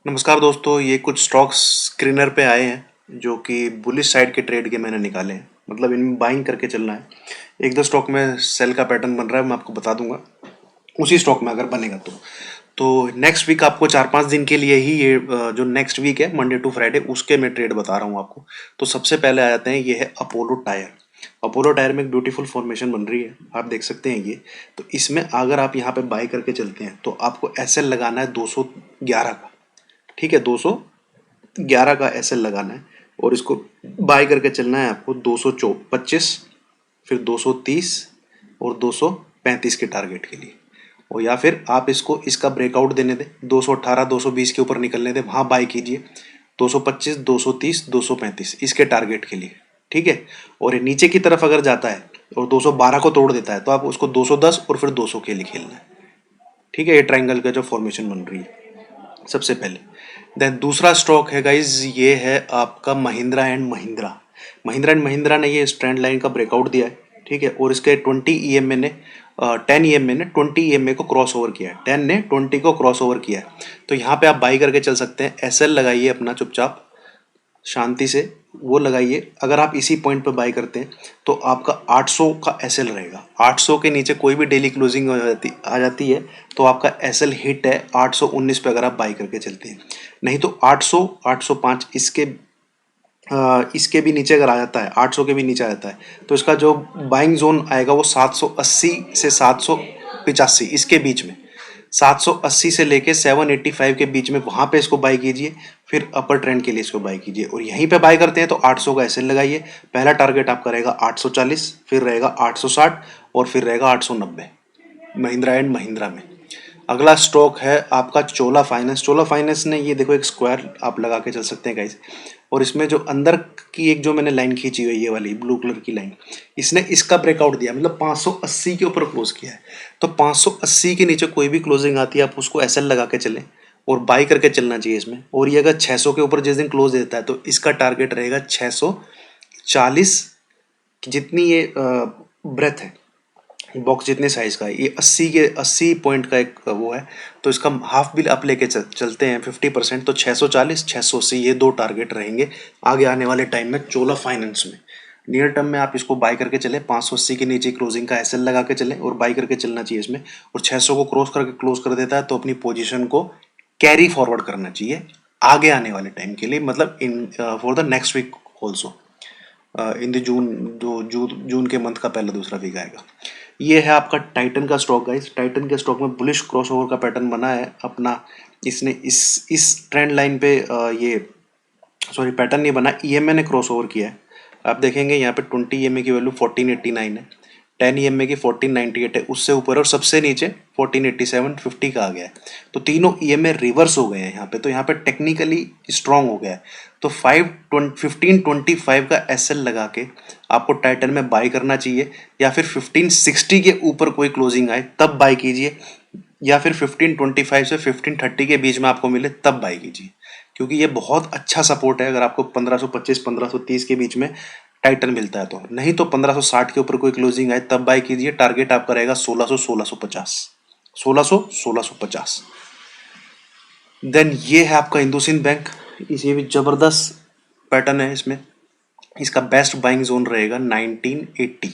नमस्कार दोस्तों, ये कुछ स्टॉक्स स्क्रीनर पे आए हैं जो कि बुलिश साइड के ट्रेड के मैंने निकाले हैं। मतलब इनमें बाइंग करके चलना है। एक दो स्टॉक में सेल का पैटर्न बन रहा है, मैं आपको बता दूंगा उसी स्टॉक में अगर बनेगा तो नेक्स्ट वीक आपको 4-5 दिन के लिए ही ये जो नेक्स्ट वीक है मंडे टू फ्राइडे उसके मैं ट्रेड बता रहा हूँ आपको। तो सबसे पहले आ जाते हैं, ये है अपोलो टायर। अपोलो टायर में एक ब्यूटीफुल फॉर्मेशन बन रही है, आप देख सकते हैं ये। तो इसमें अगर आप यहाँ पे बाई करके चलते हैं तो आपको एसएल लगाना है 211 का। ठीक है, 211 का एसएल लगाना है और इसको बाय करके चलना है आपको 225, फिर 230 और 235 के टारगेट के लिए। और या फिर आप इसको इसका ब्रेकआउट देने दें, 218 220 के ऊपर निकलने दें, वहाँ बाय कीजिए 225 230 235 इसके टारगेट के लिए। ठीक है, और ये नीचे की तरफ अगर जाता है और 212 को तोड़ देता है तो आप उसको 210 और फिर 200 के लिए खेलना है। ठीक है, ये ट्रायंगल का जो फॉर्मेशन बन रही है सबसे पहले। देन दूसरा स्टॉक है गाइज, ये है आपका महिंद्रा एंड महिंद्रा। महिंद्रा एंड महिंद्रा ने ये स्ट्रैंड लाइन का ब्रेकआउट दिया है। ठीक है, और इसके 10 ने 20 को क्रॉस ओवर किया है। 10 ने 20 को क्रॉस ओवर किया है। तो यहाँ पे आप बाई करके चल सकते हैं। एसएल लगाइए अपना चुपचाप शांति से, वो लगाइए। अगर आप इसी पॉइंट पे बाई करते हैं तो आपका 800 का एसएल रहेगा। 800 के नीचे कोई भी डेली क्लोजिंग आ जाती है तो आपका एसएल हिट है 819 पे अगर आप बाई करके चलते हैं। नहीं तो 800 805 इसके भी नीचे अगर आ जाता है, 800 के भी नीचे आ जाता है तो इसका जो बाइंग जोन आएगा वो 780 से 785 इसके बीच में। 780 से लेके 785 के बीच में वहां पे इसको बाई कीजिए, फिर अपर ट्रेंड के लिए इसको बाई कीजिए। और यहीं पे बाई करते हैं तो 800 का एसएल लगाइए। पहला टारगेट आपका रहेगा 840, फिर रहेगा 860 और फिर रहेगा 890 महिंद्रा एंड महिंद्रा में। अगला स्टॉक है आपका चोला फाइनेंस। चोला फाइनेंस ने ये देखो एक स्क्वायर आप लगा के चल सकते हैं गाइस। और इसमें जो अंदर की एक जो मैंने लाइन खींची हुई है, ये वाली ब्लू कलर की लाइन, इसने इसका ब्रेकआउट दिया, मतलब 580 के ऊपर क्लोज किया है। तो 580 के नीचे कोई भी क्लोजिंग आती है आप उसको एसएल लगा के चलें और बाई करके चलना चाहिए इसमें। और ये अगर 600 के ऊपर जिस दिन क्लोज देता है तो इसका टारगेट रहेगा 640। जितनी ये ब्रेथ है, बॉक्स जितने साइज का है, ये 80 पॉइंट का एक वो है। तो इसका हाफ बिल अप लेके चलते हैं 50%। तो 640 680 ये दो टारगेट रहेंगे आगे आने वाले टाइम में चोला फाइनेंस में। नियर टर्म में आप इसको बाय करके चले, 580 के नीचे क्लोजिंग का एसएल लगा के चले और बाय करके चलना चाहिए इसमें। और 600 को क्रॉस करके क्लोज कर देता है तो अपनी पोजीशन को कैरी फॉरवर्ड करना चाहिए आगे आने वाले टाइम के लिए, मतलब in for the next week also in the June. जो जून के मंथ का पहला दूसरा वीक आएगा। ये है आपका टाइटन का स्टॉक गाइस। टाइटन के स्टॉक में बुलिश क्रॉसओवर का पैटर्न बना है अपना। इसने इस ट्रेंड लाइन पे ये सॉरी पैटर्न नहीं बना, ईएमए ने क्रॉसओवर किया है। आप देखेंगे यहाँ पे 20 ईएमए की वैल्यू 1489 है, 10 ईएमए की 1498 है, उससे ऊपर और सबसे नीचे 1487 50 का आ गया है। तो तीनों ईएमए रिवर्स हो गए हैं यहाँ पे। तो यहाँ पे टेक्निकली स्ट्रांग हो गया है। तो 1525 का एसएल लगा के आपको टाइटन में बाई करना चाहिए, या फिर 1560 के ऊपर कोई क्लोजिंग आए तब बाई कीजिए, या फिर 1525 से 1530 के बीच में आपको मिले तब बाई कीजिए। क्योंकि ये बहुत अच्छा सपोर्ट है अगर आपको 1525 1530 के बीच में टाइटन मिलता है तो। नहीं तो 1560 के ऊपर कोई क्लोजिंग आए तब बाई कीजिए। टारगेट आपका रहेगा 1600 1650, 1600 1650। देन ये है आपका इंडोसिंध बैंक। इसे भी जबरदस्त पैटर्न है इसमें। इसका बेस्ट बाइंग जोन रहेगा 1980,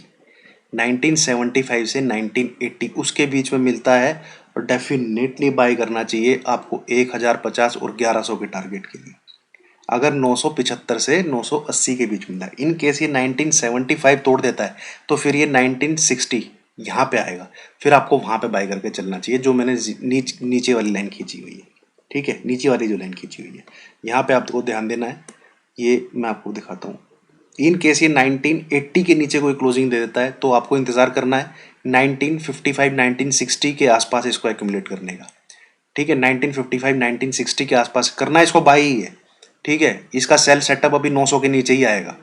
1975 से 1980 उसके बीच में मिलता है। और डेफिनेटली बाई करना चाहिए आपको 1050 और 1100 के टारगेट के लिए। अगर 975 से 980 के बीच मिलता है, इन केस ये 1975 तोड़ देता है तो फिर ये 1960 यहाँ पे आएगा, फिर आपको वहां पे बाई करके चलना चाहिए जो मैंने नीचे वाली लाइन खींची हुई है। ठीक है, नीचे वाली जो लाइन खींची हुई है यहाँ पे आपको ध्यान देना है। ये मैं आपको दिखाता हूँ। इन केस ये 1980 के नीचे कोई क्लोजिंग दे देता है तो आपको इंतजार करना है 1955 1960 के आसपास इसको एक्यूमुलेट करने का। ठीक है, 1955 1960 के आसपास करना है इसको, बाई ही है। ठीक है, इसका सेल सेटअप अभी 900 के नीचे ही आएगा।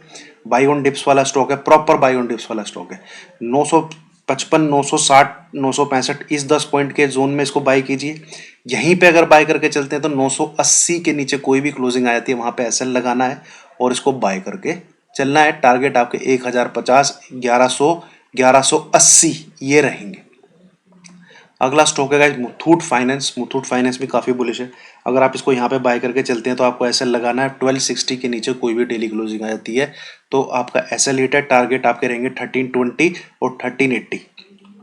बाई ऑन डिप्स वाला स्टॉक है, प्रॉपर बाई ऑन डिप्स वाला स्टॉक है। 955 960 965 इस 10 पॉइंट के जोन में इसको बाई कीजिए। यहीं पे अगर बाई करके चलते हैं तो 980 के नीचे कोई भी क्लोजिंग आ जाती है वहां पे एसएल लगाना है और इसको बाई करके चलना है। टारगेट आपके 1050 1100 1180 ये रहेंगे। अगला स्टॉक है guys Muthoot finance. Muthoot finance भी काफी बुलिश है। अगर आप इसको यहाँ पे बाय करके चलते हैं तो आपको एसएल लगाना है 1260 के नीचे कोई भी डेली क्लोजिंग आ जाती है तो आपका एसएल हिट है। टारगेट आपके रहेंगे 1320 और 1380,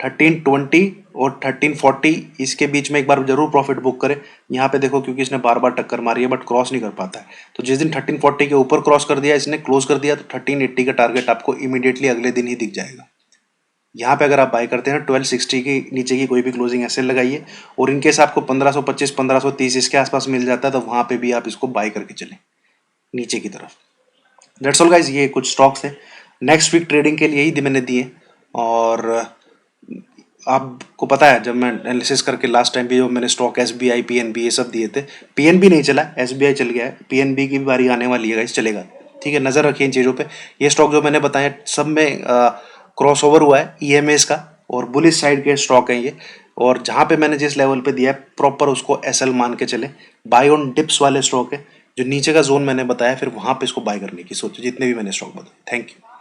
1320 और 1340 इसके बीच में एक बार जरूर प्रॉफिट बुक करें। यहाँ पे देखो क्योंकि इसने बार बार टक्कर मारी है बट क्रॉस नहीं कर पाता है, तो जिस दिन 1340 के ऊपर क्रॉस कर दिया इसने, क्लोज कर दिया, तो 1380 का टारगेट आपको इमीडिएटली अगले दिन ही दिख जाएगा। यहाँ पे अगर आप बाय करते हैं 1260 के नीचे की कोई भी क्लोजिंग ऐसे लगाइए और इनकेस आपको 1525 1530 इसके आसपास मिल जाता है तो वहां पे भी आप इसको बाय करके चलें नीचे की तरफ। दैट्स ऑल गाइस, ये कुछ स्टॉक्स है नेक्स्ट वीक ट्रेडिंग के लिए ही मैंने दिए। और आपको पता है जब मैं एनालिसिस करके लास्ट टाइम भी जो मैंने स्टॉक एसबीआई पीएनबी ये सब दिए थे, पीएनबी नहीं चला, एसबीआई चल गया है, पीएनबी की भी बारी आने वाली है गाइस, चलेगा। ठीक है, नजर रखिए इन चीजों पे। ये स्टॉक जो मैंने बताया सब में क्रॉसओवर हुआ है ईएमएस का और बुलिश साइड के स्टॉक हैं ये। और जहां पे मैंने जिस लेवल पे दिया है प्रॉपर उसको एसएल मान के चले। बाय ऑन डिप्स वाले स्टॉक है, जो नीचे का जोन मैंने बताया फिर वहां पे इसको बाय करने की सोचो जितने भी मैंने स्टॉक बताए। Thank you.